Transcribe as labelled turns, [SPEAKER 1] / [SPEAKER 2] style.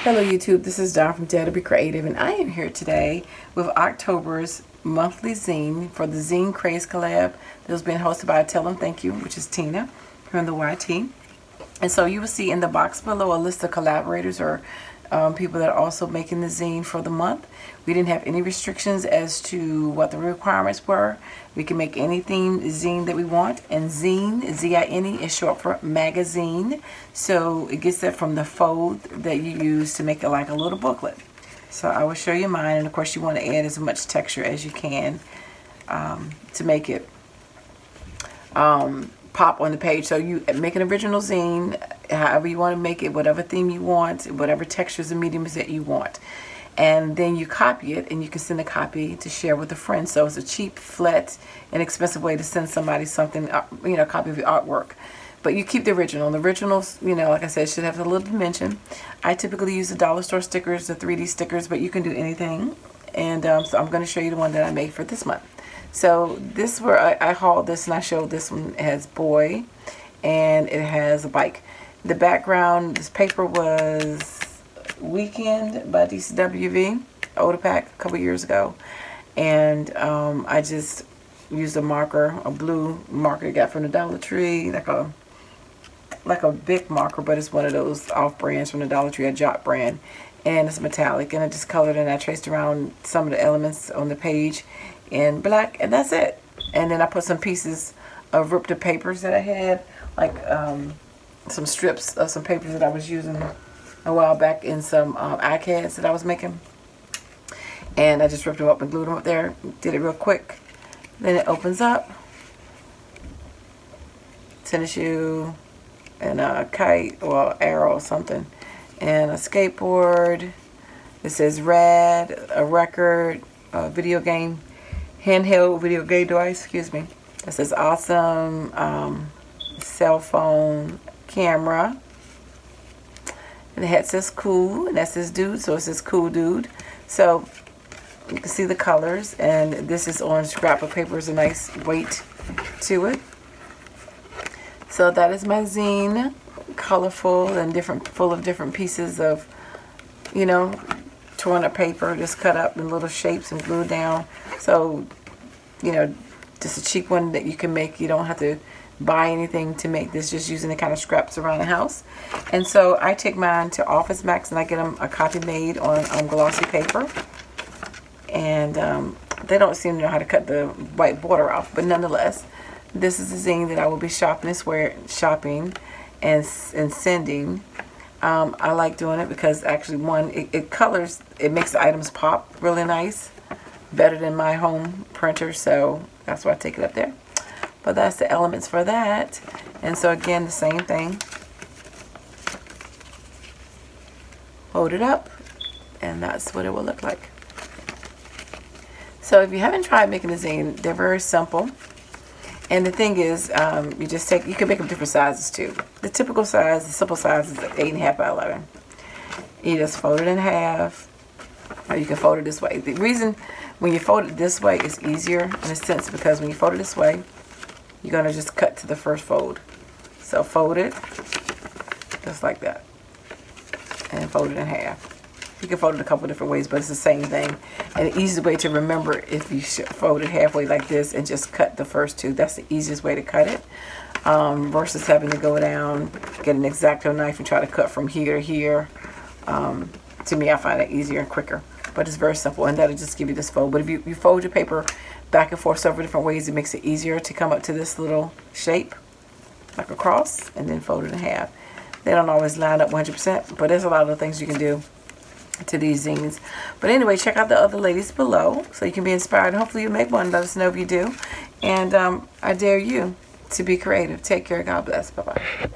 [SPEAKER 1] Hello YouTube, this is Dawn from DaretoBeCreative, and I am here today with October's monthly zine for the Zine Craz collab that was being hosted by Tellhimthanku, which is Tina from the YT. And so you will see in the box below a list of collaborators or people that are also making the zine for the month. We didn't have any restrictions as to what the requirements were. We can make any theme zine that we want, and zine, Z-I-N-E, is short for magazine. So it gets that from the fold that you use to make it like a little booklet. So I will show you mine, and of course you want to add as much texture as you can to make it pop on the page. So you make an original zine however you want to make it, whatever theme you want, whatever textures and mediums that you want, and then you copy it and you can send a copy to share with a friend. So it's a cheap, flat, inexpensive way to send somebody something, you know, a copy of your artwork. But you keep the original. The originals, you know, like I said, should have a little dimension. I typically use the dollar store stickers, the 3D stickers, but you can do anything. And so I'm going to show you the one that I made for this month. So this where I hauled this and I showed this one. It has boy and it has a bike. The background, this paper was Weekend by DCWV, older pack a couple years ago. And I just used a marker, a blue marker I got from the Dollar Tree, like a big marker, but it's one of those off brands from the Dollar Tree, a Jot brand. And it's metallic, and I just colored and I traced around some of the elements on the page in black, and that's it. And then I put some pieces of ripped up papers that I had, like some strips of some papers that I was using a while back in some iCads that I was making, and I just ripped them up and glued them up there. Did it real quick. Then it opens up, tennis shoe, and a kite or arrow or something, and a skateboard. It says rad, a record, a video game, handheld video game device, excuse me. It says awesome, cell phone, camera. And the head says cool, and that says dude, so it says cool dude. So you can see the colors, and this is on scrap of paper. Is a nice weight to it. So that is my zine, colorful and different, full of different pieces of, you know, torn up paper, just cut up in little shapes and glued down. So, you know, just a cheap one that you can make. You don't have to buy anything to make this, just using the kind of scraps around the house. And so I take mine to Office Max and I get them a copy made on glossy paper. And they don't seem to know how to cut the white border off, but nonetheless, this is a zine that I will be shopping and sending. I like doing it because actually, one, it colors, it makes the items pop really nice, better than my home printer, so that's why I take it up there. But that's the elements for that. And so again, the same thing. Hold it up, and that's what it will look like. So if you haven't tried making a zine, they're very simple. And the thing is, you just take, you can make them different sizes too. The typical size, the simple size is 8.5 by 11. You just fold it in half, or you can fold it this way. The reason when you fold it this way is easier in a sense because when you fold it this way, you're going to just cut to the first fold. So fold it just like that and fold it in half. You can fold it a couple different ways, but it's the same thing. And the easiest way to remember, if you fold it halfway like this and just cut the first two, that's the easiest way to cut it, versus having to go down, get an X-Acto knife and try to cut from here to here. To me, I find it easier and quicker, but it's very simple, and that'll just give you this fold. But if you fold your paper back and forth several different ways, it makes it easier to come up to this little shape, like a cross, and then fold it in half. They don't always line up 100%, but there's a lot of things you can do to these zines. But anyway, check out the other ladies below so you can be inspired. Hopefully you make one. Let us know if you do. And I dare you to be creative. Take care. God bless. Bye-bye.